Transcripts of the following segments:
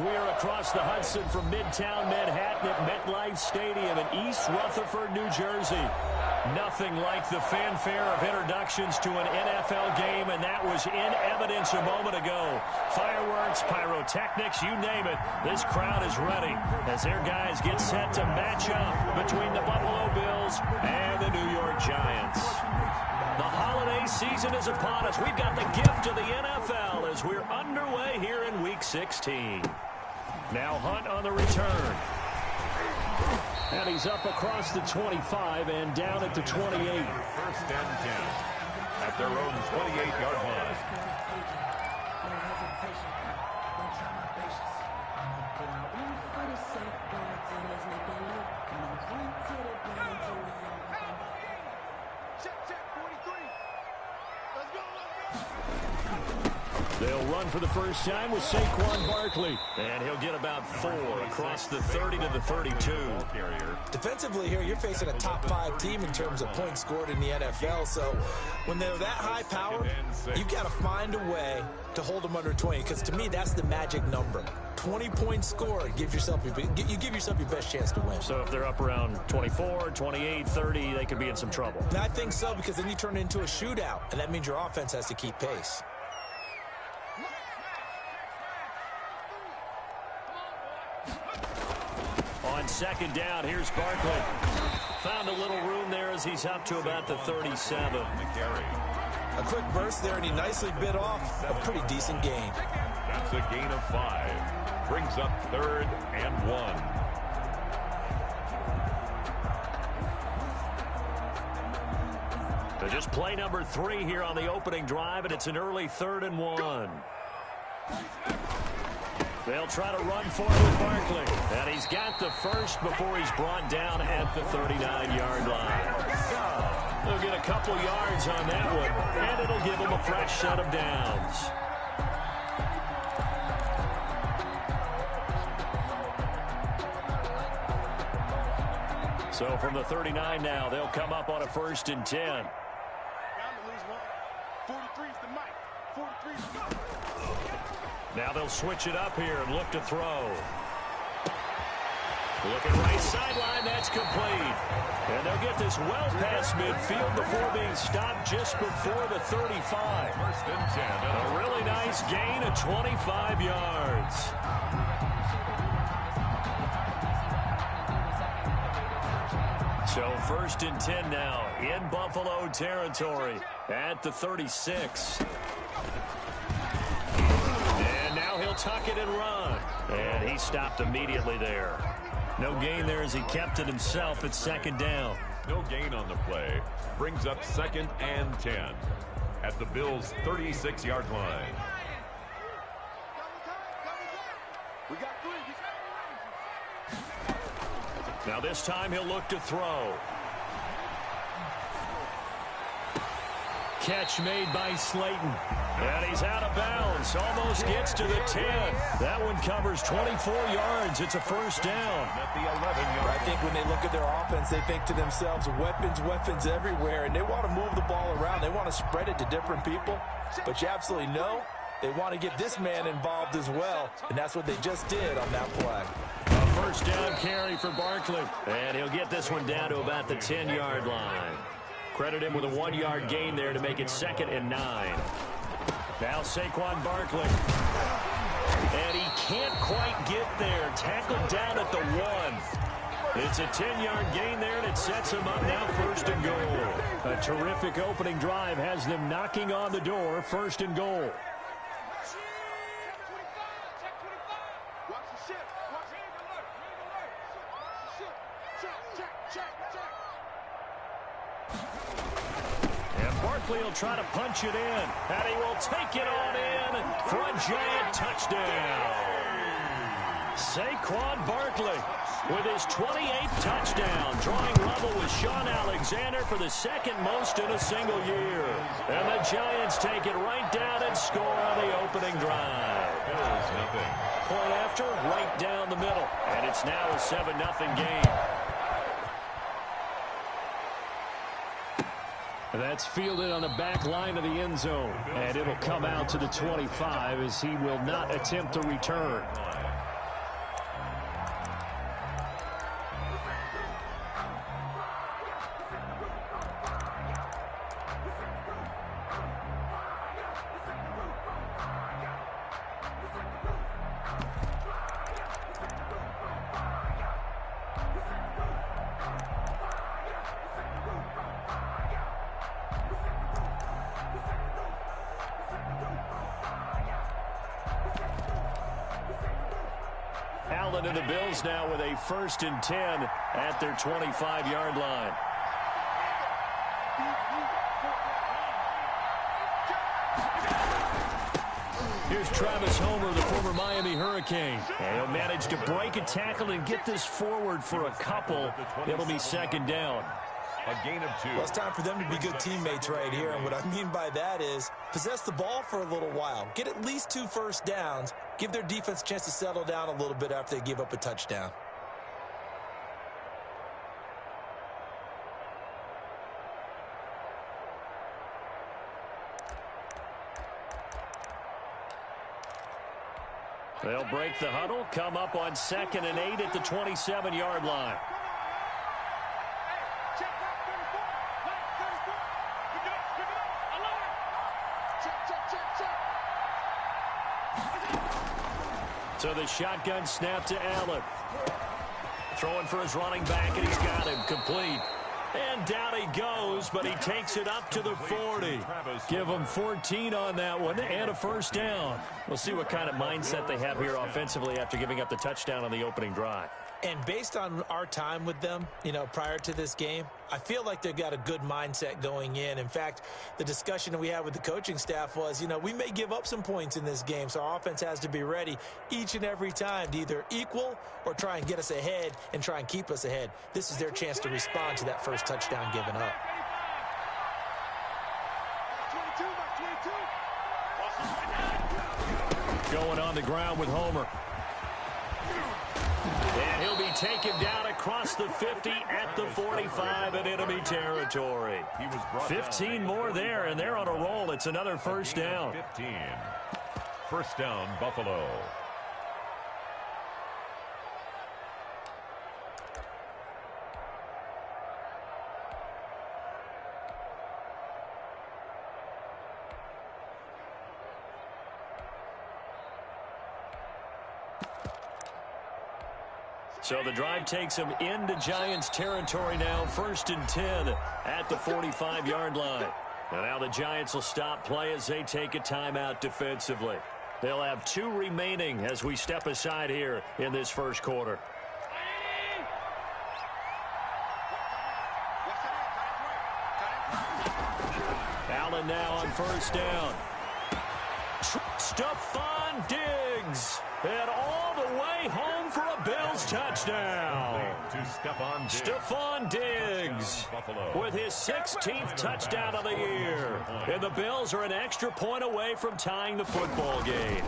We are across the Hudson from Midtown Manhattan at MetLife Stadium in East Rutherford, New Jersey. Nothing like the fanfare of introductions to an NFL game, and that was in evidence a moment ago. Fireworks, pyrotechnics, you name it. This crowd is ready as their guys get set to match up between the Buffalo Bills and the New York Giants. The holiday season is upon us. We've got the gift of the NFL as we're underway here in Week 16. Now Hunt on the return. And he's up across the 25 and down at the 28. First and 10 at their own 28-yard line. They'll run for the first time with Saquon Barkley. And he'll get about 4 across the 30 to the 32. Defensively here, you're facing a top 5 team in terms of points scored in the NFL. So when they're that high powered, you've got to find a way to hold them under 20. Because to me, that's the magic number. 20 points scored, you give yourself your best chance to win. So if they're up around 24, 28, 30, they could be in some trouble. And I think so, because then you turn it into a shootout. And that means your offense has to keep pace. On second down, here's Barkley. Found a little room there as he's up to about the 37. A quick burst there, and he nicely bit off a pretty decent gain. That's a gain of 5. Brings up 3rd and 1. So just play number 3 here on the opening drive, and it's an early 3rd and 1. They'll try to run for it with Barkley. And he's got the first before he's brought down at the 39-yard line. They'll get a couple yards on that one, and it'll give him a fresh set of downs. So from the 39 now, they'll come up on a 1st and 10. Now they'll switch it up here and look to throw. Looking right sideline, that's complete. And they'll get this well past midfield before being stopped just before the 35. 1st and 10. A really nice gain of 25 yards. So 1st and 10 now in Buffalo territory at the 36. And now he'll tuck it and run. And he stopped immediately there. No gain there as he kept it himself at 2nd down. No gain on the play. Brings up 2nd and 10 at the Bills' 36-yard line. Now this time he'll look to throw. Catch made by Slayton. And he's out of bounds. Almost gets to the 10. That one covers 24 yards. It's a 1st down. At the 11-yard. I think when they look at their offense, they think to themselves, weapons everywhere. And they want to move the ball around. They want to spread it to different people. But you absolutely know they want to get this man involved as well. And that's what they just did on that play. A 1st down carry for Barkley. And he'll get this one down to about the 10-yard line. Credit him with a 1-yard gain there to make it 2nd and 9. Now Saquon Barkley. And he can't quite get there. Tackled down at the 1. It's a 10-yard gain there, and it sets him up now 1st and goal. A terrific opening drive has them knocking on the door, 1st and goal. He'll try to punch it in, and he will take it on in for a giant touchdown. Saquon Barkley with his 28th touchdown, drawing level with Shaun Alexander for the 2nd most in a single year. And the Giants take it right down and score on the opening drive. Point after, right down the middle, and it's now a 7-0 game. That's fielded on the back line of the end zone. And it'll come out to the 25 as he will not attempt to return. Allen and the Bills now with a 1st and 10 at their 25-yard line. Here's Travis Homer, the former Miami Hurricane. And he'll manage to break a tackle and get this forward for a couple. It'll be 2nd down. A gain of 2. Well, it's time for them to be good teammates right here. And what I mean by that is possess the ball for a little while. Get at least 2 first downs. Give their defense a chance to settle down a little bit after they give up a touchdown. They'll break the huddle, come up on 2nd and 8 at the 27-yard line. So the shotgun snap to Allen. Throwing for his running back, and he's got him complete. And down he goes, but he takes it up to the 40. Give him 14 on that one and a 1st down. We'll see what kind of mindset they have here offensively after giving up the touchdown on the opening drive. And based on our time with them, prior to this game, I feel like they've got a good mindset going in. In fact, the discussion that we had with the coaching staff was, we may give up some points in this game, so our offense has to be ready each and every time to either equal or try and get us ahead and try and keep us ahead. This is their chance to respond to that first touchdown given up. Going on the ground with Homer. And he'll be taken down across the 50 at the 45 in enemy territory. 15 more there, and they're on a roll. It's another 1st down. 15. 1st down, Buffalo. So the drive takes him into Giants territory now. 1st and 10 at the 45-yard line. And now the Giants will stop play as they take a timeout defensively. They'll have 2 remaining as we step aside here in this 1st quarter. Allen now on 1st down. Stephon Diggs. And all the way home for a Bills touchdown. Stephon Diggs with his 16th touchdown of the year. And the Bills are an extra point away from tying the football game.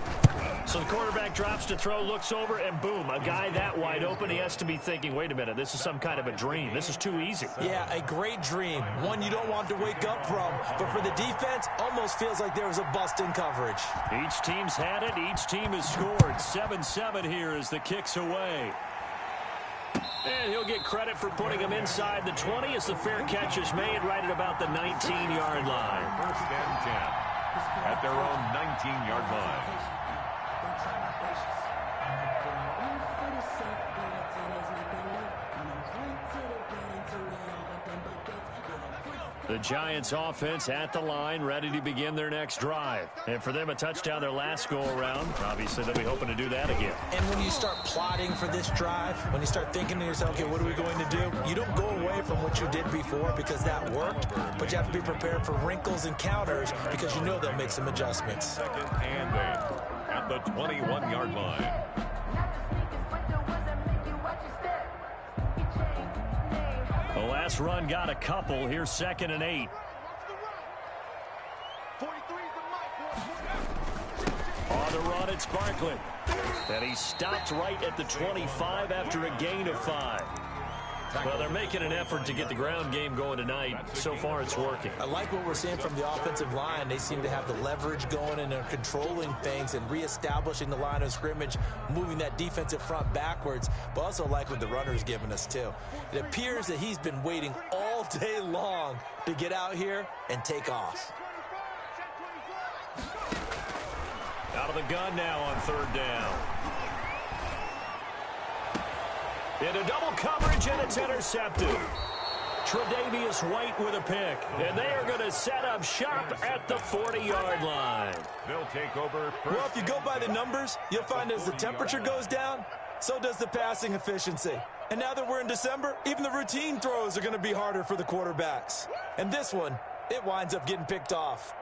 So the quarterback drops to throw, looks over, and boom, a guy that wide open, he has to be thinking, wait a minute, this is some kind of a dream. This is too easy. Yeah, a great dream. One you don't want to wake up from. But for the defense, almost feels like there was a bust in coverage. Each team's had it. Each team has scored. 7-7 here as the kick's away. And he'll get credit for putting him inside the 20 as the fair catch is made right at about the 19-yard line. 1st and 10 at their own 19-yard line. The Giants offense at the line, ready to begin their next drive. And for them, a touchdown their last go-around. Obviously, they'll be hoping to do that again. And when you start plotting for this drive, when you start thinking to yourself, okay, what are we going to do? You don't go away from what you did before because that worked, but you have to be prepared for wrinkles and counters because you know they'll make some adjustments. 2nd and 8 at the 21-yard line. The last run got a couple. Here's 2nd and 8. On the run, it's Barkley. And he stopped right at the 25 after a gain of 5. Well, they're making an effort to get the ground game going tonight. So far, it's working. I like what we're seeing from the offensive line. They seem to have the leverage going and they're controlling things and reestablishing the line of scrimmage, moving that defensive front backwards, but also like what the runner's giving us, too. It appears that he's been waiting all day long to get out here and take off. Out of the gun now on 3rd down. Into double coverage, and it's intercepted. Tre'Davious White with a pick. And they are going to set up shop at the 40-yard line. They'll take over. Well, if you go by the numbers, you'll find as the temperature goes down, So does the passing efficiency. And now that we're in December, even the routine throws are going to be harder for the quarterbacks. And this one, it winds up getting picked off.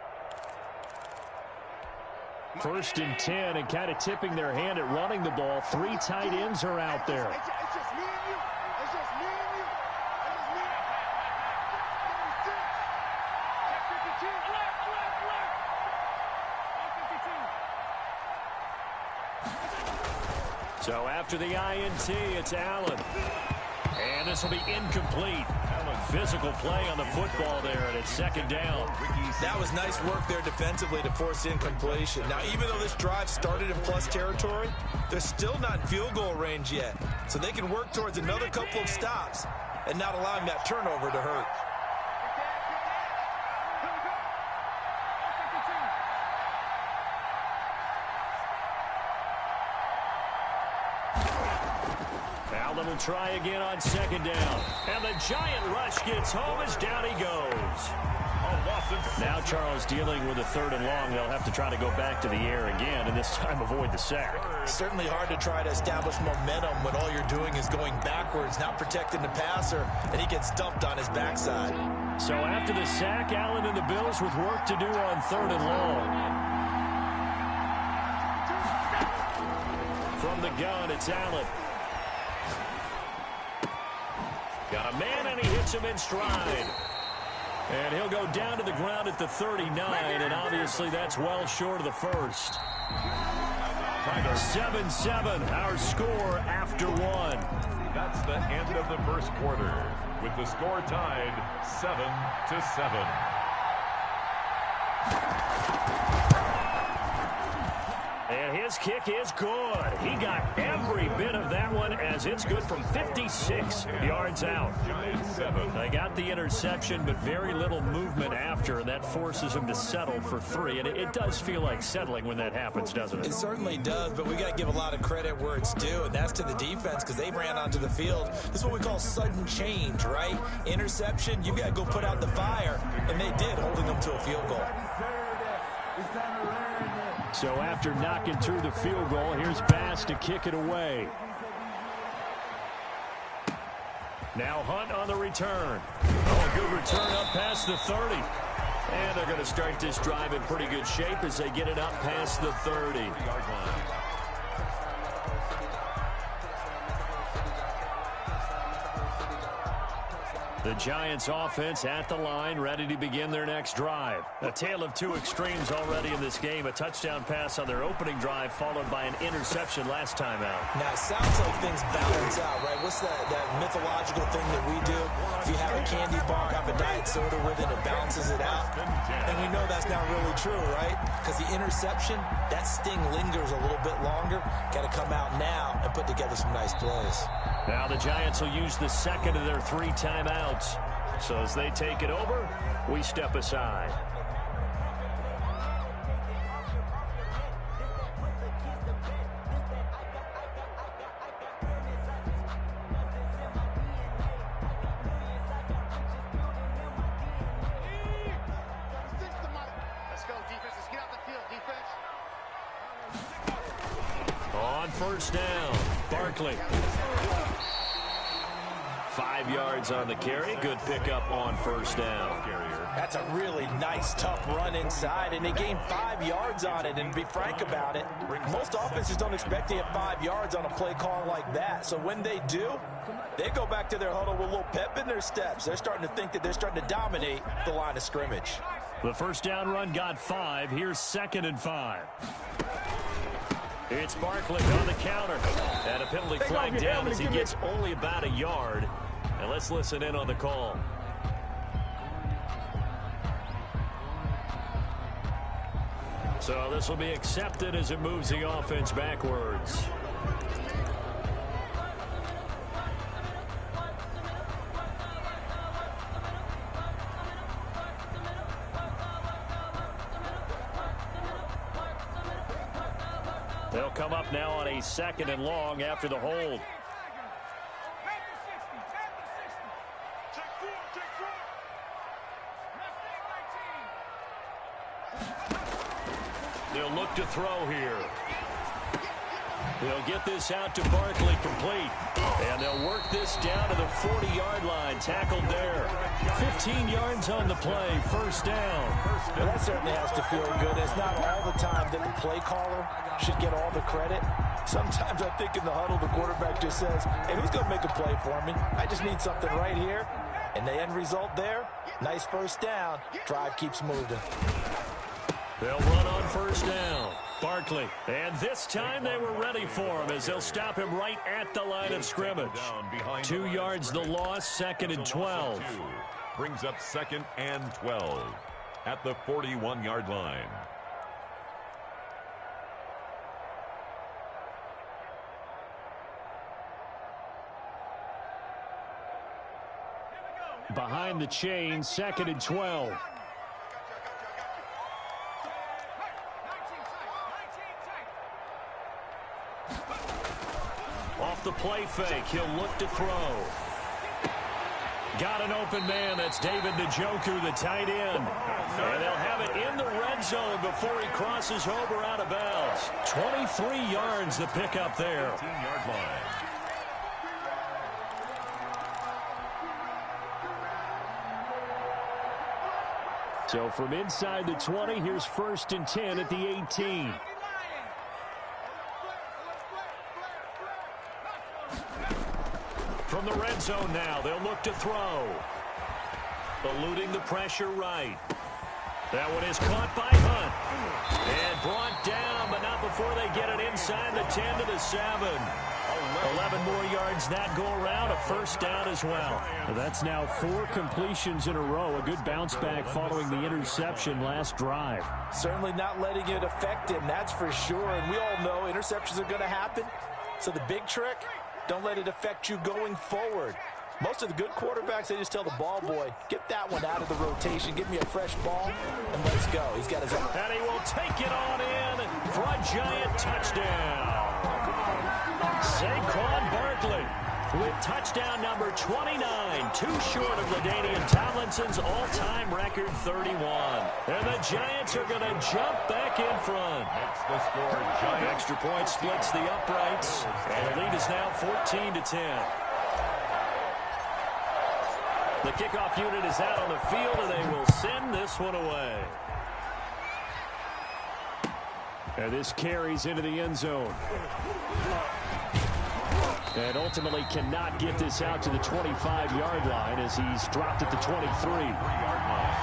1st and 10, and kind of tipping their hand at running the ball. 3 tight ends are out there. It's just me and you. It's just me and you. So after the INT, it's Allen. And this will be incomplete. Physical play on the football there, and it's 2nd down. That was nice work there defensively to force incompletion. Now, even though this drive started in plus territory, they're still not in field goal range yet. So they can work towards another couple of stops and not allowing that turnover to hurt. Allen will try again on 2nd down. And the giant rush gets home as down he goes. Now Charles dealing with a 3rd and long. They'll have to try to go back to the air again, and this time avoid the sack. Certainly hard to try to establish momentum when all you're doing is going backwards, not protecting the passer, and he gets dumped on his backside. So after the sack, Allen and the Bills with work to do on 3rd and long. From the gun, it's Allen. Got a man, and he hits him in stride. And he'll go down to the ground at the 39, and obviously that's well short of the first. 7-7, our score after 1. That's the end of the first quarter, with the score tied 7-7. And his kick is good. He got every bit of that one as it's good from 56 yards out. They got the interception, but very little movement after, and that forces him to settle for 3. And it does feel like settling when that happens, doesn't it? It certainly does, but we got to give a lot of credit where it's due, and that's to the defense because they ran onto the field. This is what we call sudden change, right? Interception, you got to go put out the fire, and they did, holding them to a field goal. So after knocking through the field goal, here's Bass to kick it away. Now Hunt on the return. Oh, a good return up past the 30. And they're going to start this drive in pretty good shape as they get it up past the 30. The Giants offense at the line, ready to begin their next drive. A tale of 2 extremes already in this game. A touchdown pass on their opening drive, followed by an interception last time out. Now, it sounds like things balance out, right? What's that mythological thing that we do? If you have a candy bar, have a diet soda with it, it balances it out. And we know that's not really true, right? Because the interception, that sting lingers a little bit longer. Got to come out now and put together some nice plays. Now the Giants will use the 2nd of their 3 timeouts. So as they take it over, we step aside. Let's go, defense. Let's get out the field, defense. On 1st down, Barkley. 5 yards on the carry. Good pickup on 1st down. That's a really nice, tough run inside, and they gained 5 yards on it. And to be frank about it, most offenses don't expect to get 5 yards on a play call like that. So when they do, they go back to their huddle with a little pep in their steps. They're starting to think that they're starting to dominate the line of scrimmage. The 1st down run got 5. Here's 2nd and 5. It's Barkley on the counter. And a penalty flag down as he gets only about a yard. And let's listen in on the call. So this will be accepted as it moves the offense backwards. They'll come up now on a 2nd and long after the hold. They'll look to throw here. They'll get this out to Barkley, complete. And they'll work this down to the 40-yard line, tackled there. 15 yards on the play, first down. Well, that certainly has to feel good. It's not all the time that the play caller should get all the credit. Sometimes I think in the huddle, the quarterback just says, hey, who's going to make a play for me? I just need something right here. And the end result there, nice first down. Drive keeps moving. They'll run on first down. Barkley. And this time they were ready for him as they'll stop him right at the line of scrimmage. 2 yards the loss, 2nd and 12. Brings up 2nd and 12 at the 41-yard line. Behind the chain, 2nd and 12. Off the play fake, he'll look to throw. Got an open man, that's David Njoku, the tight end. And they'll have it in the red zone before he crosses over out of bounds. 23 yards the pickup there. 18-yard line. So from inside the 20, here's 1st and 10 at the 18. From the red zone now, they'll look to throw. Eluding the pressure right. That one is caught by Hunt. And brought down, but not before they get it inside the 10 to the 7. 11 more yards that go around, a first down as well. That's now 4 completions in a row. A good bounce back following the interception last drive. Certainly not letting it affect him, that's for sure. And we all know interceptions are going to happen. So the big trick, don't let it affect you going forward. Most of the good quarterbacks, they just tell the ball boy, get that one out of the rotation, give me a fresh ball, and let's go. He's got his... And he will take it on in for a giant touchdown. Saquon Barkley with touchdown number 29, too short of LaDainian Tomlinson's all-time record 31. And the Giants are going to jump back in front. Extra point splits the uprights, and the lead is now 14-10. The kickoff unit is out on the field, and they will send this one away. And this carries into the end zone. And ultimately cannot get this out to the 25-yard line as he's dropped at the 23-yard line.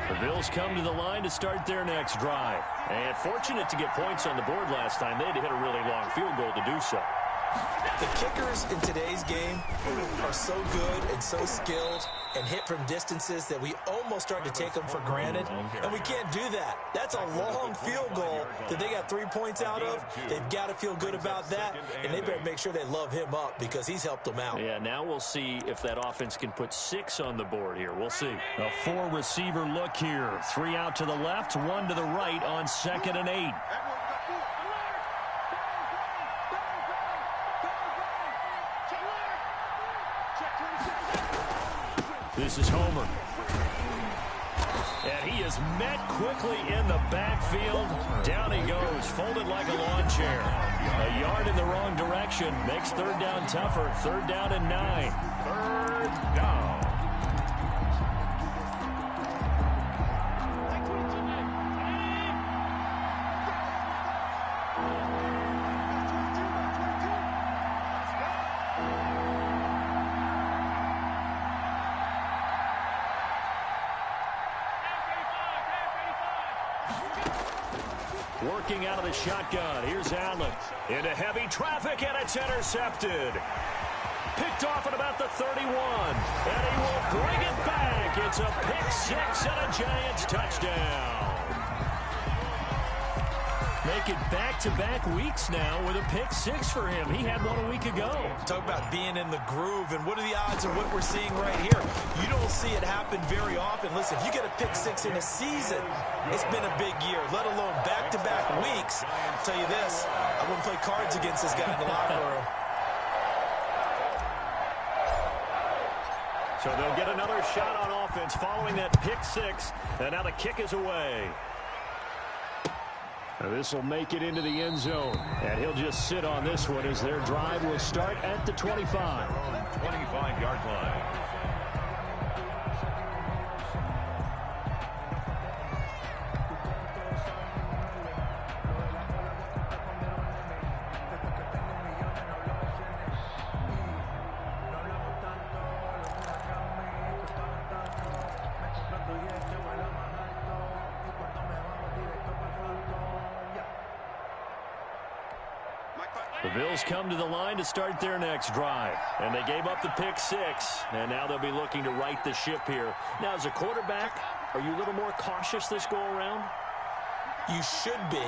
The Bills come to the line to start their next drive. And fortunate to get points on the board last time. They had to hit a really long field goal to do so. The kickers in today's game are so good and so skilled and hit from distances that we almost start to take them for granted. And we can't do that. That's a long field goal that they got 3 points out of. They've got to feel good about that, and they better make sure they love him up because he's helped them out. Yeah, now we'll see if that offense can put 6 on the board here. We'll see. A 4-receiver look here. 3 out to the left, 1 to the right on 2nd and 8. This is Homer. And he is met quickly in the backfield. Down he goes, folded like a lawn chair. A yard in the wrong direction. Makes 3rd down tougher. 3rd down and 9. 3rd down. Working out of the shotgun. Here's Allen. Into heavy traffic, and it's intercepted. Picked off at about the 31. And he will bring it back. It's a pick 6 and a Giants touchdown. Make it back-to-back weeks now with a pick 6 for him. He had one a week ago. Talk about being in the groove, and what are the odds of what we're seeing right here? You don't see it happen very often. Listen, if you get a pick 6 in a season, it's been a big year, let alone back-to-back weeks. I'll tell you this, I wouldn't play cards against this guy in the locker room. So they'll get another shot on offense following that pick six. And now the kick is away. This will make it into the end zone. And he'll just sit on this one as their drive will start at the 25. 25-yard line. The Bills come to the line to start their next drive. And they gave up the pick six. And now they'll be looking to right the ship here. Now, as a quarterback, are you a little more cautious this go-around? You should be,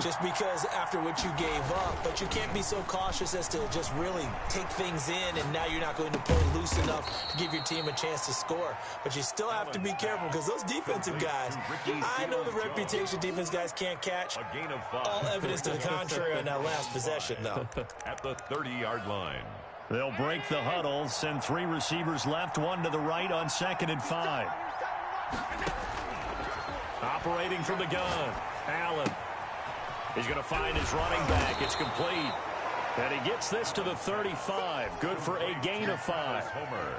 just because after what you gave up. But you can't be so cautious as to just really take things in, and now you're not going to play loose enough to give your team a chance to score. But you still have to be careful because those defensive guys, I know the reputation defense guys can't catch. All evidence to the contrary on that last possession, though. At the 30-yard line. They'll break the huddle, send three receivers left, one to the right on 2nd and 5. Operating from the gun. Allen. He's going to find his running back. It's complete. And he gets this to the 35. Good for a gain of 5. Homer.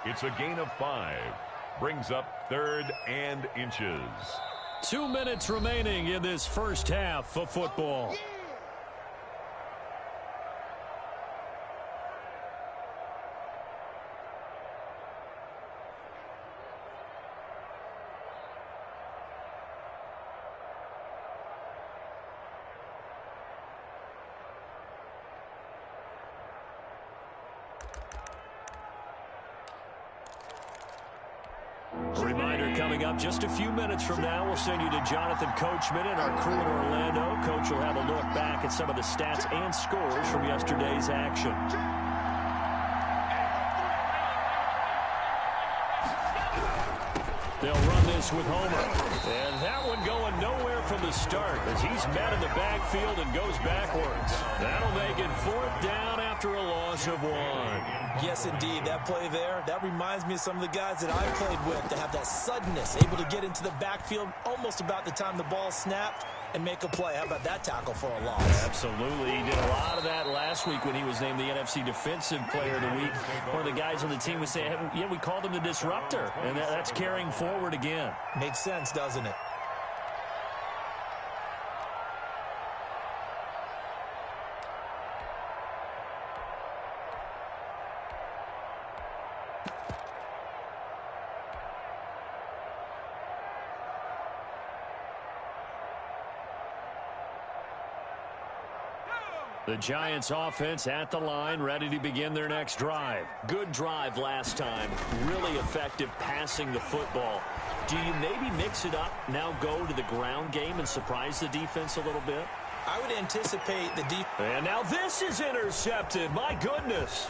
It's a gain of 5. Brings up 3rd and inches. 2 minutes remaining in this first half of football. Reminder coming up just a few minutes from now. We'll send you to Jonathan Coachman and our crew in Orlando. Coach will have a look back at some of the stats and scores from yesterday's action. They'll run this with Homer. And that one going nowhere from the start as he's met in the backfield and goes backwards. That'll make it 4th down after a loss of 1. Yes, indeed. That play there, that reminds me of some of the guys that I played with to have that suddenness, able to get into the backfield almost about the time the ball snapped and make a play. How about that tackle for a loss? Absolutely. He did a lot of that last week when he was named the NFC Defensive Player of the Week. One of the guys on the team would say, yeah, we called him the disruptor, and that's carrying forward again. Makes sense, doesn't it? The Giants offense at the line, ready to begin their next drive. Good drive last time. Really effective passing the football. Do you maybe mix it up, now go to the ground game and surprise the defense a little bit? I would anticipate the defense. And now this is intercepted. My goodness.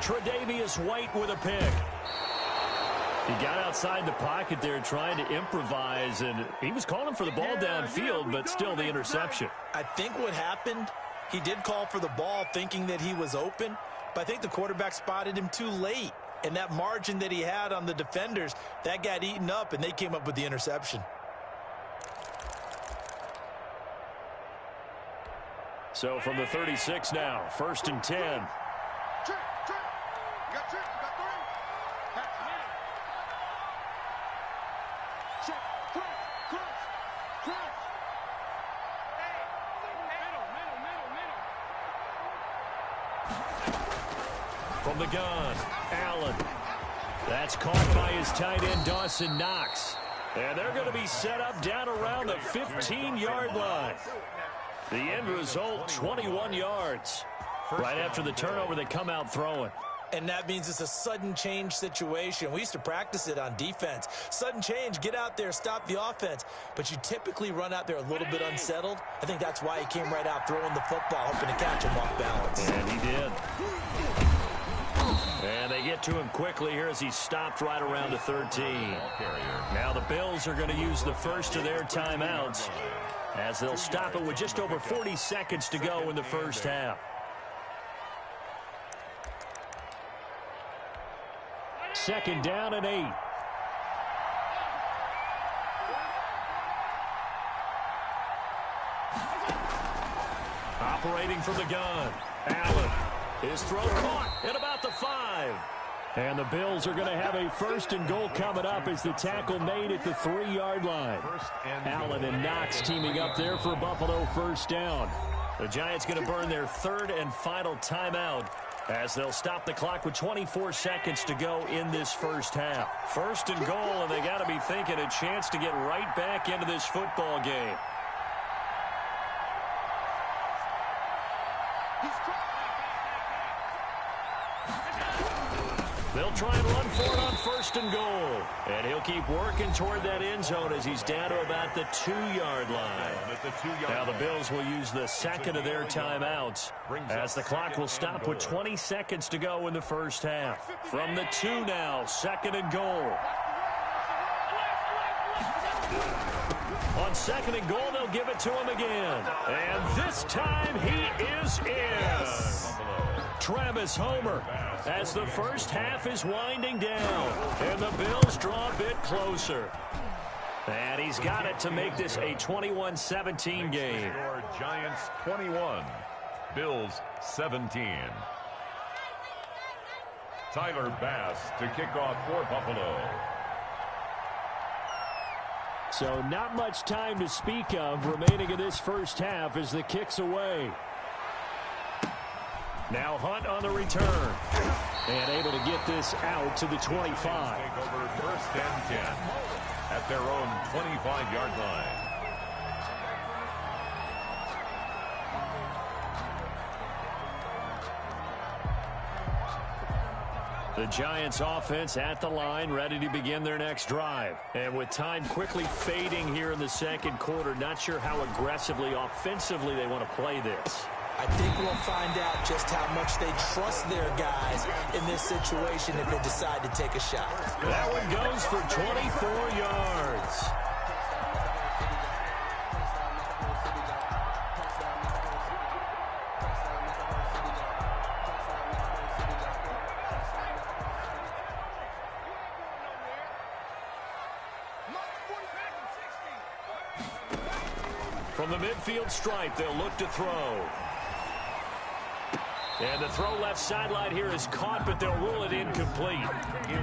Tre'Davious White with a pick. He got outside the pocket there trying to improvise, and he was calling for the ball downfield, but still the interception. I think what happened, he did call for the ball thinking that he was open, but I think the quarterback spotted him too late. And that margin that he had on the defenders, that got eaten up, and they came up with the interception. So from the 36 now, 1st and 10. Trick. You got trick. You got 3. Check. Cross. From the gun, Allen. That's caught by his tight end, Dawson Knox. And they're going to be set up down around the 15-yard line. The end result, 21 yards. Right after the turnover, they come out throwing. And that means it's a sudden change situation. We used to practice it on defense. Sudden change, get out there, stop the offense. But you typically run out there a little bit unsettled. I think that's why he came right out throwing the football, hoping to catch him off balance. And he did. And they get to him quickly here as he stopped right around the 13. Now the Bills are going to use the first of their timeouts as they'll stop it with just over 40 seconds to go in the first half. 2nd down and 8. Operating from the gun. Allen. His throw caught at about the 5. And the Bills are going to have a 1st and goal coming up as the tackle made at the 3-yard line. Allen and Knox teaming up there for Buffalo 1st down. The Giants going to burn their 3rd and final timeout as they'll stop the clock with 24 seconds to go in this first half. 1st and goal, and they got to be thinking a chance to get right back into this football game. They'll try and run for it on 1st and goal. And he'll keep working toward that end zone as he's down to about the 2-yard line. Now the Bills will use the 2nd of their timeouts as the clock will stop with 20 seconds to go in the first half. From the 2 now, 2nd and goal. On 2nd and goal, they'll give it to him again. And this time he is in. Yes. Travis Homer as the first half is winding down. And the Bills draw a bit closer. And he's got it to make this a 21-17 game. Giants 21, Bills 17. Tyler Bass to kick off for Buffalo. So not much time to speak of remaining in this first half as the kick's away. Now Hunt on the return. And able to get this out to the 25. Take over 1st and 10 at their own 25-yard line. The Giants offense at the line, ready to begin their next drive. And with time quickly fading here in the 2nd quarter, not sure how aggressively, offensively they want to play this. I think we'll find out just how much they trust their guys in this situation if they decide to take a shot. That one goes for 24 yards. From the midfield stripe, they'll look to throw. And the throw left sideline here is caught, but they'll rule it incomplete.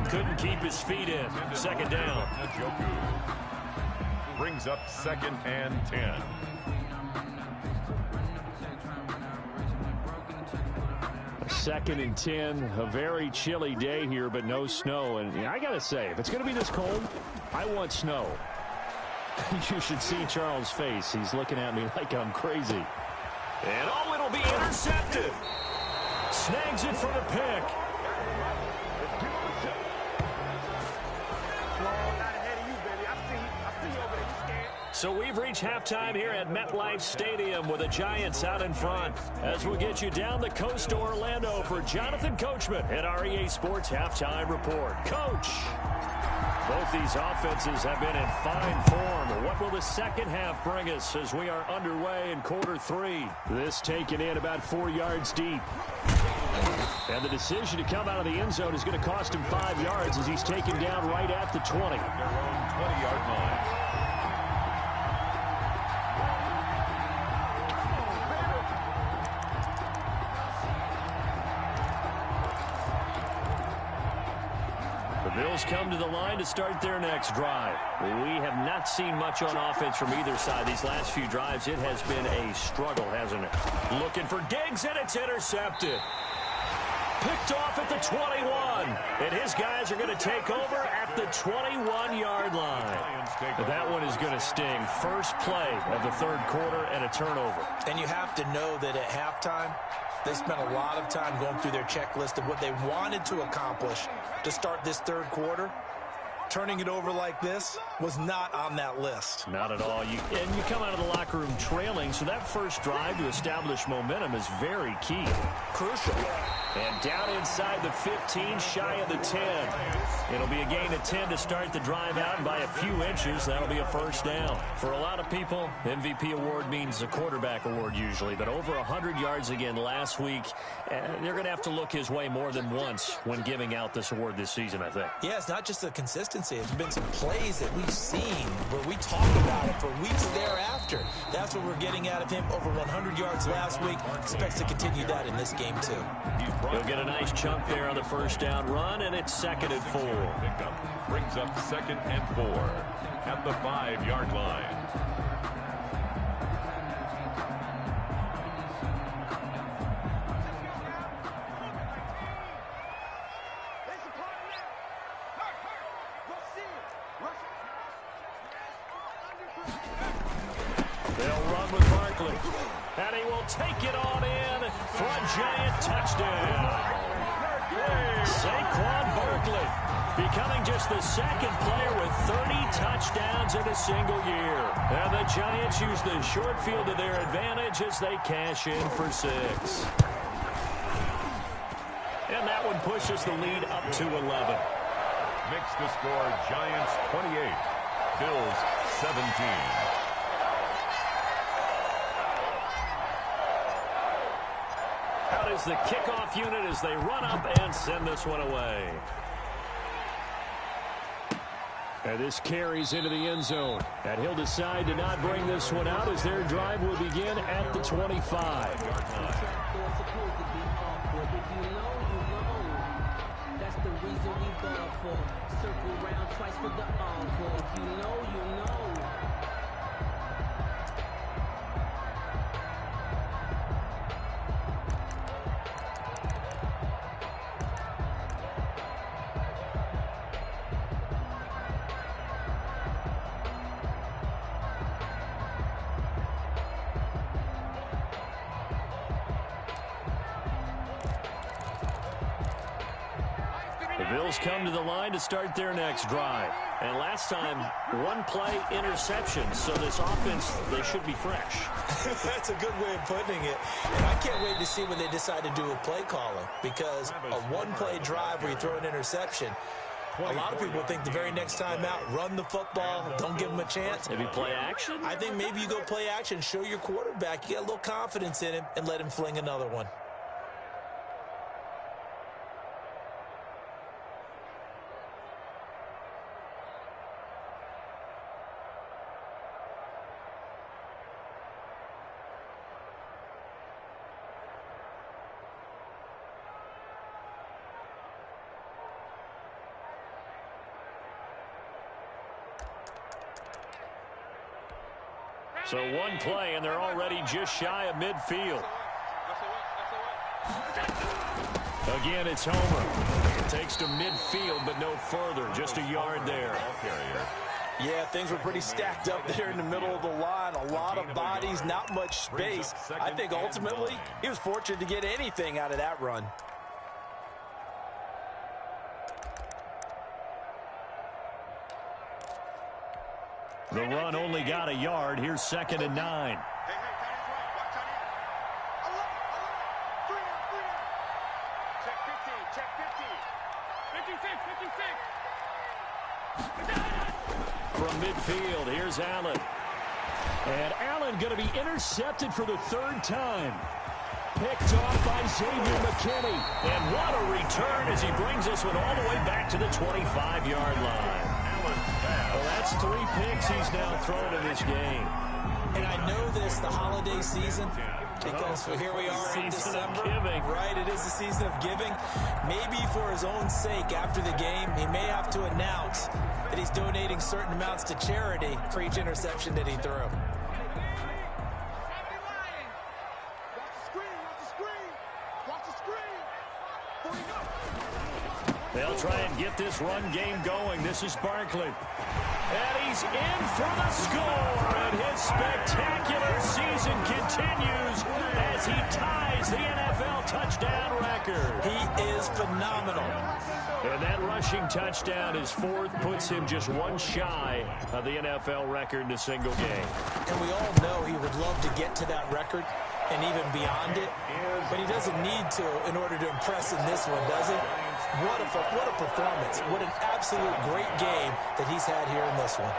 Couldn't keep his feet in. 2nd down. Brings up 2nd and 10. Second and 10, a very chilly day here, but no snow. And I got to say, if it's going to be this cold, I want snow. You should see Charles' face. He's looking at me like I'm crazy. And oh, it'll be intercepted. Snags it for the pick. So we've reached halftime here at MetLife Stadium with the Giants out in front. As we'll get you down the coast to Orlando for Jonathan Coachman at our EA Sports Halftime Report. Coach! Both these offenses have been in fine form. What will the 2nd half bring us as we are underway in quarter 3? This taken in about 4 yards deep. And the decision to come out of the end zone is going to cost him 5 yards as he's taken down right at the 20. Their own 20-yard line. Bills come to the line to start their next drive. We have not seen much on offense from either side. These last few drives, it has been a struggle, hasn't it? Looking for Diggs, and it's intercepted. Picked off at the 21. And his guys are going to take over at the 21-yard line. That one is going to sting. First play of the 3rd quarter and a turnover. And you have to know that at halftime, they spent a lot of time going through their checklist of what they wanted to accomplish to start this 3rd quarter. turning it over like this was not on that list. Not at all. You come out of the locker room trailing, so that first drive to establish momentum is very key. Crucial. And down inside the 15, shy of the 10. It'll be a gain of 10 to start the drive out, and by a few inches, that'll be a first down. For a lot of people, MVP award means a quarterback award usually, but over 100 yards again last week, they're going to have to look his way more than once when giving out this award this season, I think. Yeah, it's not just the consistency. It's been some plays that we've seen where we talk about it for weeks thereafter. That's what we're getting out of him. Over 100 yards last week. Expects to continue that in this game, too. He'll get a nice chunk there on the first down run, and it's 2nd and 4. Pickup brings up 2nd and 4 at the 5-yard line. They'll run with Barkley, and he will take it on in for a giant touchdown. Saquon Barkley becoming just the second player with 30 touchdowns in a single year. And the Giants use the short field to their advantage as they cash in for 6. And that one pushes the lead up to 11. Makes the score Giants 28, Bills 17. Out is the kickoff unit as they run up and send this one away. And this carries into the end zone. And he'll decide to not bring this one out as their drive will begin at the 25. That's the reason we ball for. Circle round twice for the encore. If you know, you know. Bills come to the line to start their next drive. And last time, one play interception. So this offense, they should be fresh. That's a good way of putting it. And I can't wait to see when they decide to do a play calling. Because a one-play drive where you throw an interception, a lot of people think the very next time out, run the football, don't give them a chance. Maybe play action? I think maybe you go play action, show your quarterback, you get a little confidence in him, and let him fling another one. So one play, and they're already just shy of midfield. Again, it's Homer. Takes to midfield, but no further. Just a yard there. Yeah, things were pretty stacked up there in the middle of the line. A lot of bodies, not much space. I think ultimately he was fortunate to get anything out of that run. The run only got a yard. Here's 2nd and 9. From midfield, here's Allen. And Allen going to be intercepted for the 3rd time. Picked off by Xavier McKinney. And what a return as he brings this one all the way back to the 25-yard line. Well, that's 3 picks he's now thrown in this game. And I know this, the holiday season, because here we are in December. Right, it is the season of giving. Maybe for his own sake, after the game, he may have to announce that he's donating certain amounts to charity for each interception that he threw. They'll try and get this run game going. This is Barkley. And he's in for the score. And his spectacular season continues as he ties the NFL touchdown record. He is phenomenal. And that rushing touchdown, his fourth, puts him just one shy of the NFL record in a single game. And we all know he would love to get to that record and even beyond it. But he doesn't need to in order to impress in this one, does he? What a performance. What an absolute great game that he's had here in this one.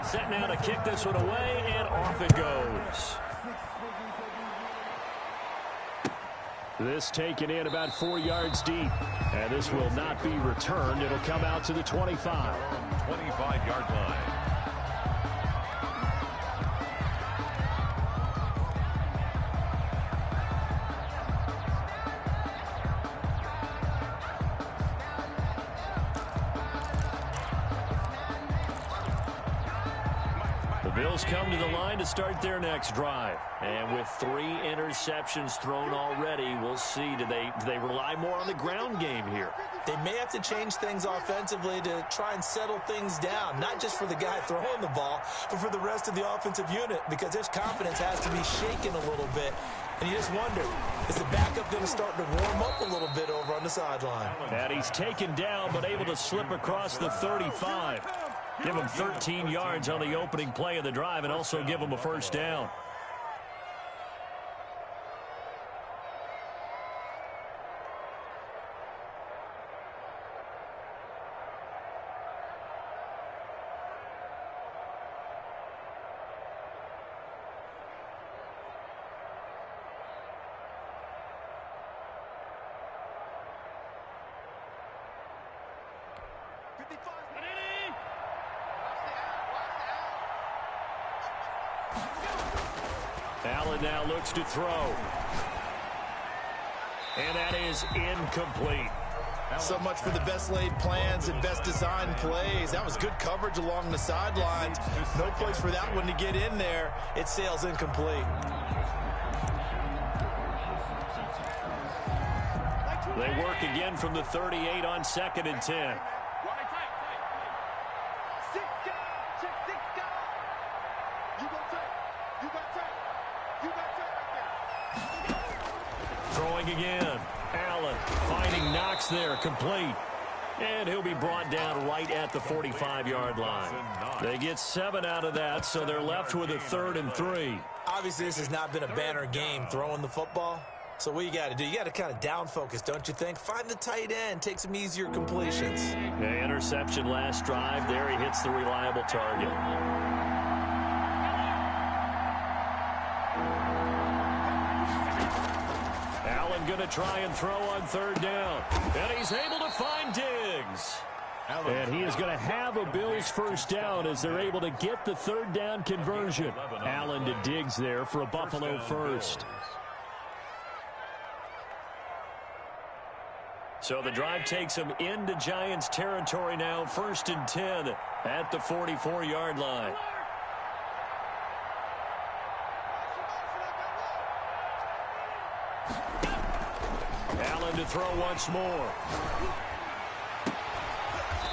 Set now to kick this one away, and off it goes. This taken in about 4 yards deep. And this will not be returned. It'll come out to the 25. 25-yard line. Bills come to the line to start their next drive. And with 3 interceptions thrown already, we'll see. Do they rely more on the ground game here? They may have to change things offensively to try and settle things down, not just for the guy throwing the ball, but for the rest of the offensive unit, because their confidence has to be shaken a little bit. And you just wonder, is the backup going to start to warm up a little bit over on the sideline? And he's taken down, but able to slip across the 35. Give him 13 yards on the opening play of the drive and also give him a first down. Allen now looks to throw. And that is incomplete. So much for the best laid plans and best designed plays. That was good coverage along the sidelines. No place for that one to get in there. It sails incomplete. They work again from the 38 on 2nd and 10. Throwing again. Allen finding Knox there, complete. And he'll be brought down right at the 45-yard line. They get 7 out of that, so they're left with a 3rd and 3. Obviously, this has not been a banner game throwing the football. So what you got to do, you got to kind of down focus, don't you think? Find the tight end, take some easier completions. The interception last drive. There he hits the reliable target. Allen going to try and throw on 3rd down. And he's able to find Diggs. And he is going to have a Bills first down as they're able to get the 3rd down conversion. Allen to Diggs there for a Buffalo first. So the drive takes him into Giants territory now, 1st and 10 at the 44-yard line. Allen to throw once more.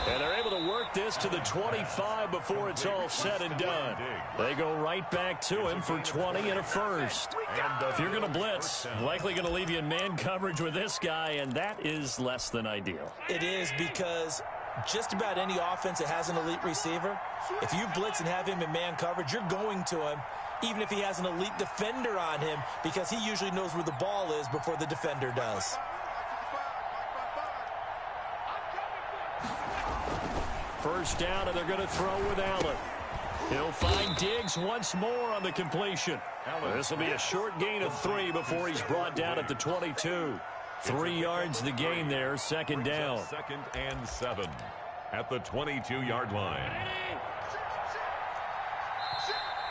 And they're able to work this to the 25 before it's all said and done. They go right back to him for 20 and a first. If you're going to blitz, likely going to leave you in man coverage with this guy, and that is less than ideal. It is, because just about any offense that has an elite receiver, if you blitz and have him in man coverage, you're going to him, even if he has an elite defender on him, because he usually knows where the ball is before the defender does. First down, and they're going to throw with Allen. He'll find Diggs once more on the completion. This will be a short gain of 3 before he's brought down at the 22. 3 yards the gain there, 2nd down. 2nd and 7 at the 22-yard line.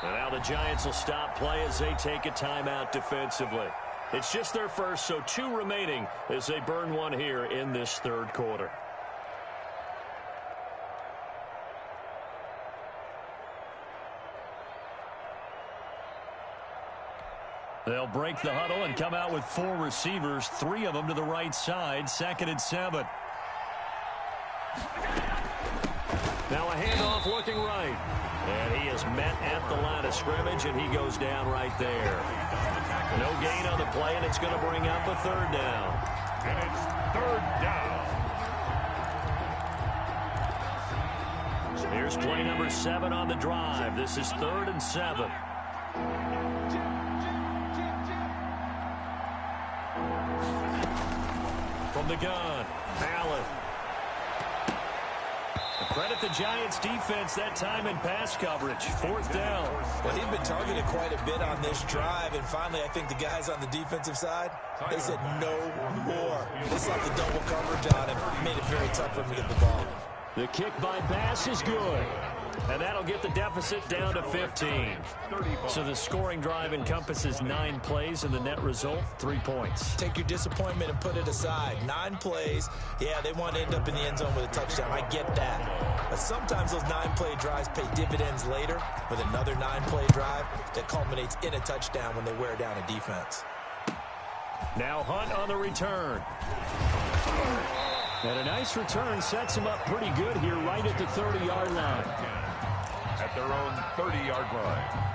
And now the Giants will stop play as they take a timeout defensively. It's just their first, so 2 remaining as they burn one here in this third quarter. They'll break the huddle and come out with 4 receivers, 3 of them to the right side, 2nd and 7. Now a handoff looking right. And he is met at the line of scrimmage, and he goes down right there. No gain on the play, and it's going to bring up a 3rd down. And it's 3rd down. Here's play number 7 on the drive. This is 3rd and 7. From the gun, Allen. Credit the Giants defense that time in pass coverage. 4th down. Well, he'd been targeted quite a bit on this drive, and finally I think the guys on the defensive side, they said no more. They slapped the double coverage on him. Made it very tough for him to get the ball. The kick by Bass is good. And that'll get the deficit down to 15. So the scoring drive encompasses 9 plays, and the net result, 3 points. Take your disappointment and put it aside. 9 plays. Yeah, they want to end up in the end zone with a touchdown. I get that. But sometimes those 9-play drives pay dividends later with another 9-play drive that culminates in a touchdown when they wear down a defense. Now Hunt on the return. And a nice return sets him up pretty good here right at the 30-yard line. At their own 30-yard line.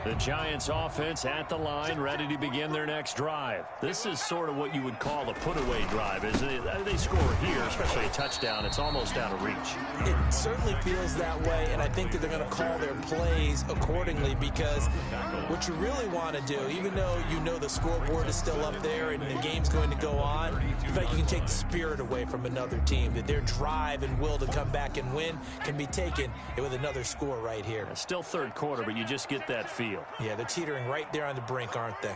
The Giants offense at the line, ready to begin their next drive. This is sort of what you would call a put-away drive, isn't it? They score here, especially a touchdown. It's almost out of reach. It certainly feels that way, and I think that they're going to call their plays accordingly, because what you really want to do, even though you know the scoreboard is still up there and the game's going to go on, in fact, you can take the spirit away from another team, that their drive and will to come back and win can be taken with another score right here. It's still third quarter, but you just get that feel. Yeah, they're teetering right there on the brink, aren't they?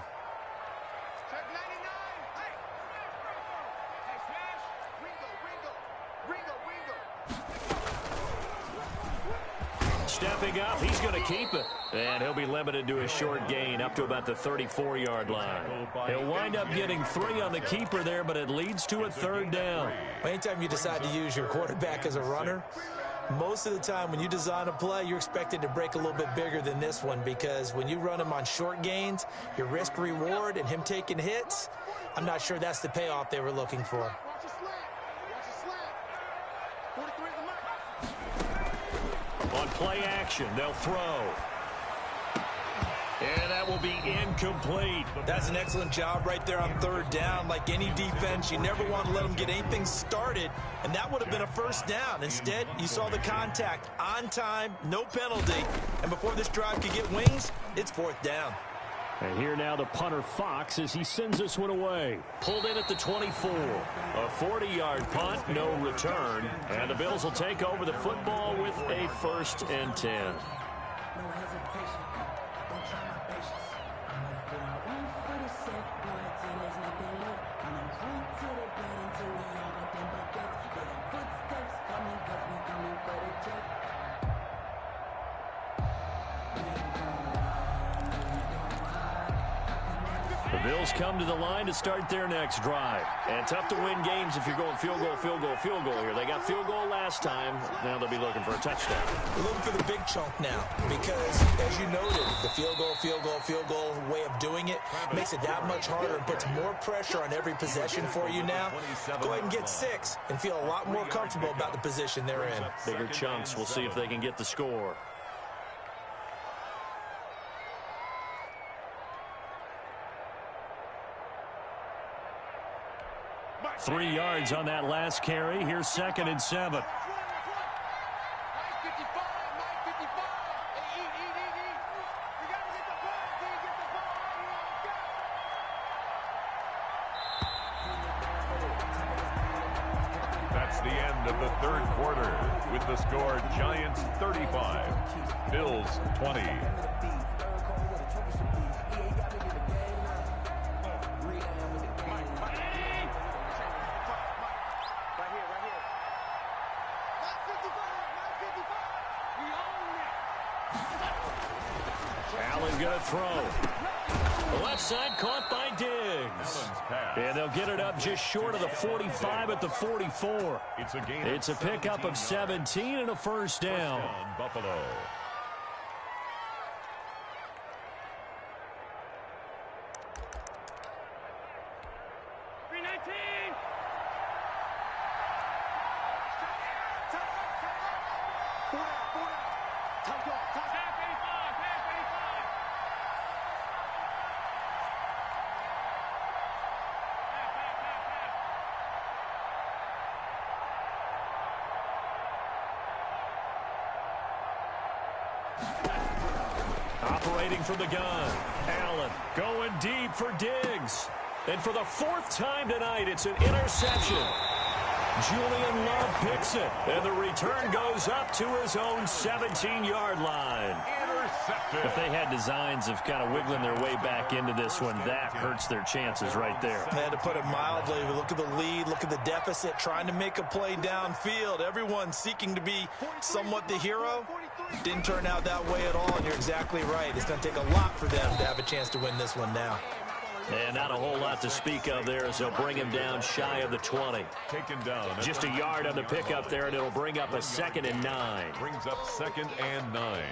Stepping up, he's going to keep it. And he'll be limited to a short gain up to about the 34-yard line. He'll wind up getting 3 on the keeper there, but it leads to a 3rd down. Anytime you decide to use your quarterback as a runner, most of the time when you design a play, you're expected to break a little bit bigger than this one, because when you run him on short gains, your risk-reward and him taking hits, I'm not sure that's the payoff they were looking for. On play action, they'll throw. And that will be incomplete. That's an excellent job right there on 3rd down. Like any defense, you never want to let them get anything started, and that would have been a 1st down. Instead, you saw the contact on time, no penalty, and before this drive could get wings, it's 4th down. And here now the punter Fox as he sends this one away. Pulled in at the 24. A 40-yard punt, no return. And the Bills will take over the football with a 1st and 10. The Bills come to the line to start their next drive. And tough to win games if you're going field goal, field goal, field goal here. They got field goal last time. Now they'll be looking for a touchdown. We're looking for the big chunk now, because, as you noted, the field goal, field goal, field goal way of doing it makes it that much harder and puts more pressure on every possession for you now. Go ahead and get 6 and feel a lot more comfortable about the position they're in. Bigger chunks. We'll see if they can get the score. Three yards on that last carry. Here's 2nd and 7. That's the end of the 3rd quarter with the score Giants 35, Bills 20. Allen going to throw. The left side caught by Diggs. And they'll get it up just short of the 45 at the 44. It's a pickup of 17 and a first down. Buffalo. Operating from the gun. Allen going deep for Diggs. And for the fourth time tonight, it's an interception. Julian Love picks it. And the return goes up to his own 17-yard line. Intercepted. If they had designs of kind of wiggling their way back into this one, that hurts their chances right there. They had to put it mildly. Look at the lead. Look at the deficit. Trying to make a play downfield. Everyone seeking to be somewhat the hero. Didn't turn out that way at all, and you're exactly right. It's going to take a lot for them to have a chance to win this one now. And not a whole lot to speak of there as they'll bring him down shy of the 20. Taken down. Just a yard on the pickup there, and it'll bring up a 2nd and 9. Brings up 2nd and 9.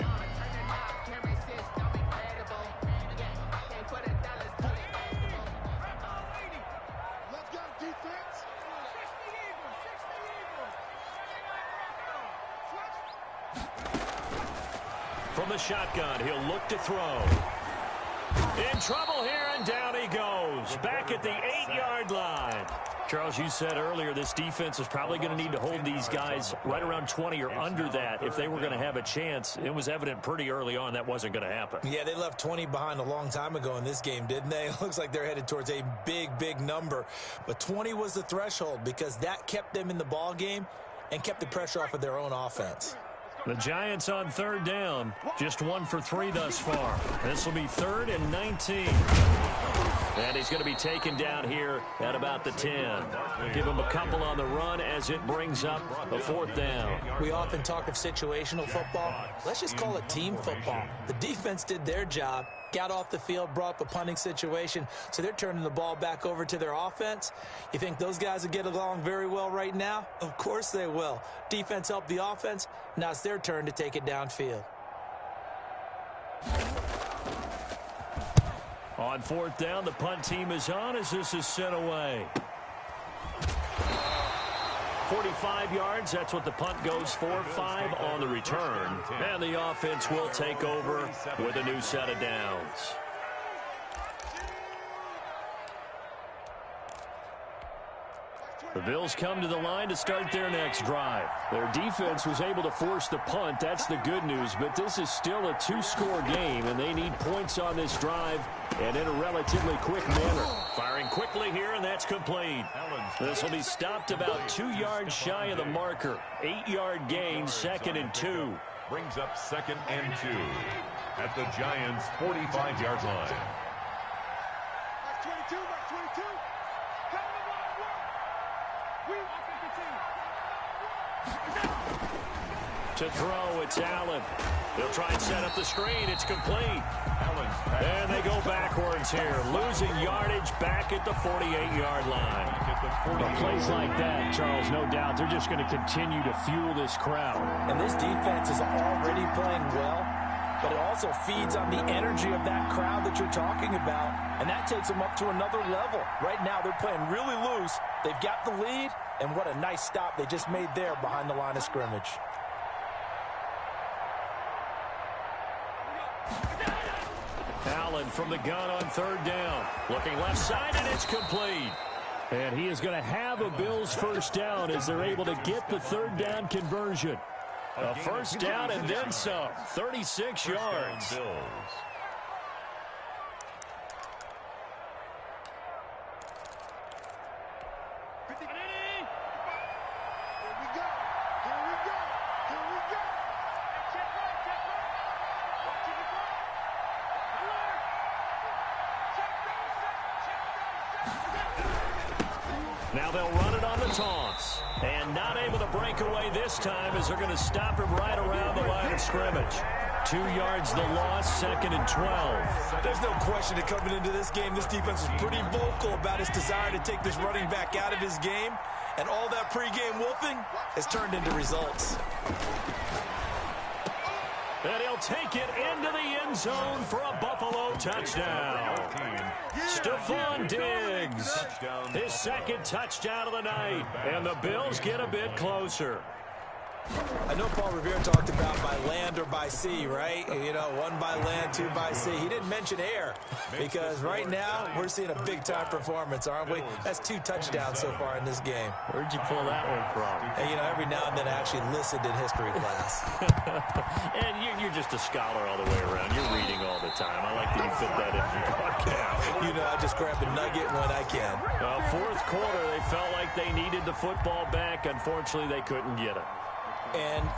From the shotgun, he'll look to throw. In trouble here, and down he goes. Back at the 8-yard line. Charles, you said earlier this defense is probably going to need to hold these guys right around 20 or under that if they were going to have a chance. It was evident pretty early on that wasn't going to happen. Yeah, they left 20 behind a long time ago in this game, didn't they? It looks like they're headed towards a big number. But 20 was the threshold because that kept them in the ball game and kept the pressure off of their own offense. The Giants on 3rd down, just 1 for 3 thus far. This will be 3rd and 19. And he's going to be taken down here at about the 10. Give him a couple on the run as it brings up a 4th down. We often talk of situational football. Let's just call it team football. The defense did their job, got off the field, brought up a punting situation, so they're turning the ball back over to their offense. You think those guys will get along very well right now? Of course they will. Defense helped the offense. Now it's their turn to take it downfield. On 4th down, the punt team is on as this is sent away. 45 yards, that's what the punt goes for. 5 on the return. And the offense will take over with a new set of downs. The Bills come to the line to start their next drive. Their defense was able to force the punt. That's the good news. But this is still a 2-score game, and they need points on this drive and in a relatively quick manner. Firing quickly here, and that's complete. This will be stopped about 2 yards shy of the marker. 8-yard gain, 2nd and 2. Brings up 2nd and 2 at the Giants' 45-yard line. To throw, it's Allen. They'll try and set up the screen. It's complete. And they go backwards here, losing yardage back at the 48-yard line. Plays like that, Charles, no doubt, they're just going to continue to fuel this crowd. And this defense is already playing well, but it also feeds on the energy of that crowd that you're talking about, and that takes them up to another level. Right now, they're playing really loose. They've got the lead, and what a nice stop they just made there behind the line of scrimmage. Allen from the gun on 3rd down. Looking left side, and it's complete. And he is going to have a Bills first down as they're able to get the 3rd down conversion. A first down and then some. 36 yards. Now they'll run it on the toss. And not able to break away this time as they're going to stop him right around the line of scrimmage. 2 yards the loss, 2nd and 12. There's no question that coming into this game, this defense was pretty vocal about its desire to take this running back out of his game, and all that pregame wolfing has turned into results. And he'll take it into the end zone for a Buffalo touchdown. Stephon Diggs, his 2nd touchdown of the night, and the Bills get a bit closer. I know Paul Revere talked about by land or by sea, right? You know, 1 by land, 2 by sea. He didn't mention air because right now we're seeing a big-time performance, aren't we? That's 2 touchdowns so far in this game. Where'd you pull that one from? And, you know, every now and then I actually listened in history class. And you're just a scholar all the way around. You're reading all the time. I like that you fit that in your podcast. You know, I just grab a nugget when I can. Well, 4th quarter, they felt like they needed the football back. Unfortunately, they couldn't get it. And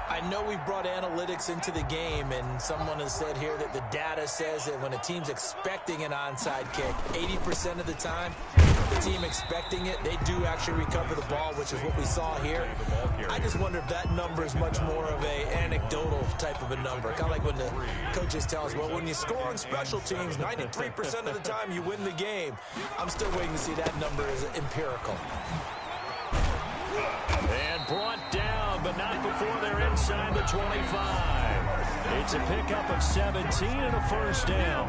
I know we've brought analytics into the game, and someone has said here that the data says that when a team's expecting an onside kick, 80% of the time, the team expecting it, they do actually recover the ball, which is what we saw here. I just wonder if that number is much more of a anecdotal type of a number. Kind of like when the coaches tell us, well, when you score on special teams, 93% of the time you win the game. I'm still waiting to see that number as empirical. And brought down, but not before they're inside the 25. It's a pickup of 17 and a first down.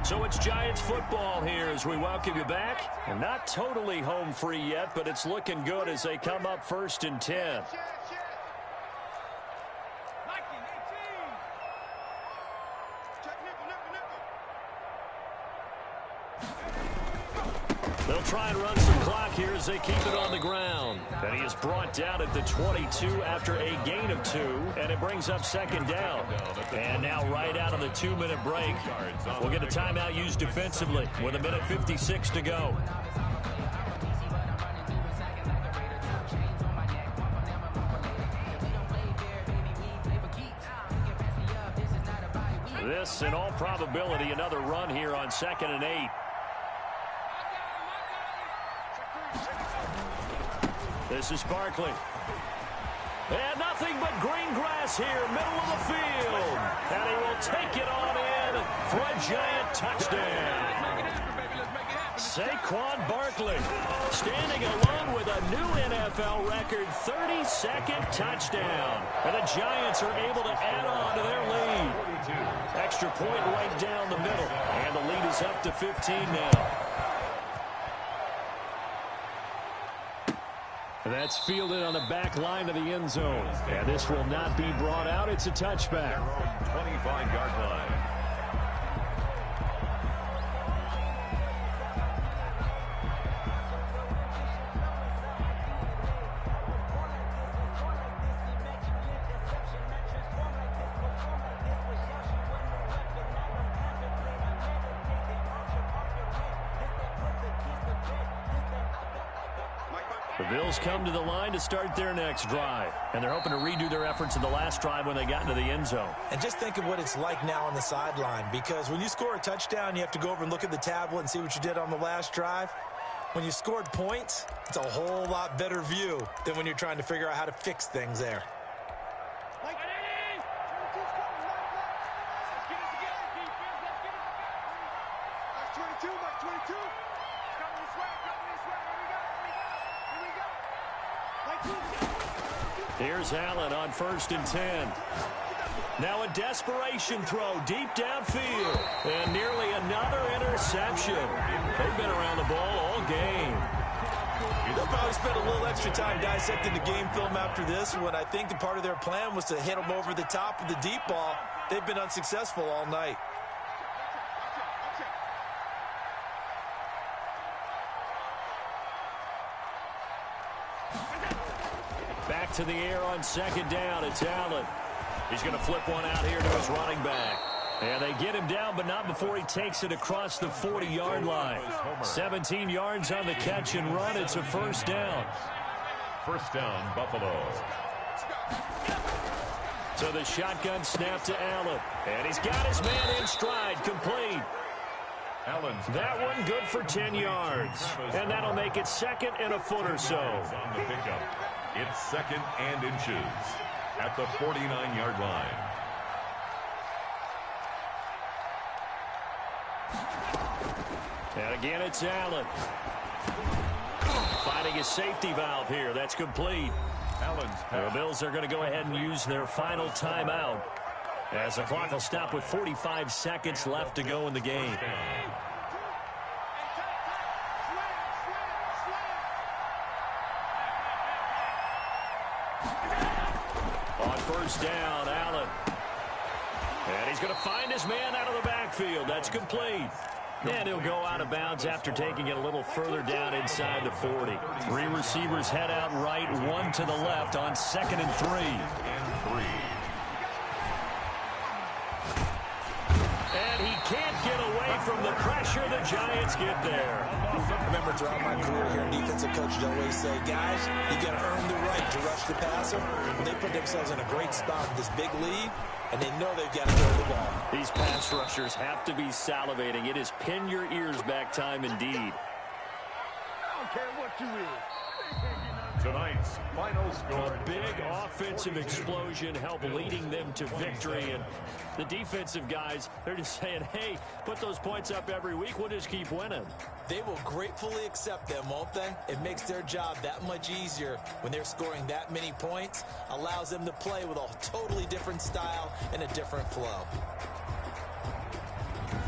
So it's Giants football here as we welcome you back. And not totally home free yet, but it's looking good as they come up 1st and 10. They'll try and run some clock here as they keep it on the ground. And he is brought down at the 22 after a gain of 2, and it brings up 2nd down. And now right out of the 2-minute break, we'll get a timeout used defensively with 1:56 to go. This, in all probability, another run here on 2nd and 8. This is Barkley. And nothing but green grass here, middle of the field. And he will take it on in for a Giant touchdown. Saquon Barkley standing alone with a new NFL record 32nd touchdown. And the Giants are able to add on to their lead. Extra point right down the middle. And the lead is up to 15 now. That's fielded on the back line of the end zone. And this will not be brought out. It's a touchback. 25-yard line. The Bills come to the line to start their next drive. And they're hoping to redo their efforts in the last drive when they got into the end zone. And just think of what it's like now on the sideline, because when you score a touchdown, you have to go over and look at the tablet and see what you did on the last drive. When you scored points, it's a whole lot better view than when you're trying to figure out how to fix things there. Here's Allen on 1st and 10. Now a desperation throw deep downfield. And nearly another interception. They've been around the ball all game. They'll probably spend a little extra time dissecting the game film after this, when I think the part of their plan was to hit them over the top of the deep ball. They've been unsuccessful all night. Back to the air on 2nd down. It's Allen. He's going to flip one out here to his running back. And they get him down, but not before he takes it across the 40-yard line. 17 yards on the catch and run. It's a first down. First down, Buffalo. So the shotgun snap to Allen. And he's got his man in stride, complete. That one good for 10 yards. And that'll make it 2nd and a foot or so. It's 2nd and inches at the 49-yard line. And again, it's Allen. Finding his safety valve here. That's complete. The Bills are going to go ahead and use their final timeout, as the clock will stop with 45 seconds left to go in the game. On first down, Allen. And he's going to find his man out of the backfield. That's complete. And he'll go out of bounds after taking it a little further down inside the 40. 3 receivers head out right, 1 to the left on 2nd and 3. And he can't get away from the pressure. The Giants get there. I remember throughout my career here, defensive coaches always say, guys, you got to earn the right to rush the passer. They put themselves in a great spot with this big lead, and they know they've got to throw the ball. These pass rushers have to be salivating. It is pin your ears back time indeed. I don't care what you is. Tonight's final score. A big offensive explosion helped leading them to victory. And the defensive guys, they're just saying, hey, put those points up every week. We'll just keep winning. They will gratefully accept them, won't they? It makes their job that much easier when they're scoring that many points. Allows them to play with a totally different style and a different flow.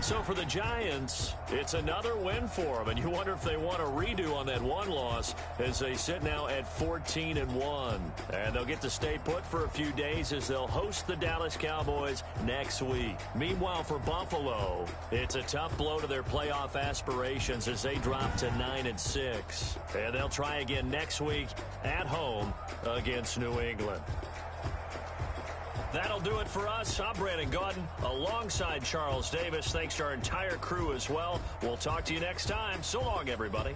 So for the Giants, it's another win for them. And you wonder if they want a redo on that one loss as they sit now at 14-1. And they'll get to stay put for a few days as they'll host the Dallas Cowboys next week. Meanwhile, for Buffalo, it's a tough blow to their playoff aspirations as they drop to 9-6. And they'll try again next week at home against New England. That'll do it for us. I'm Brandon Gaudin alongside Charles Davis. Thanks to our entire crew as well. We'll talk to you next time. So long, everybody.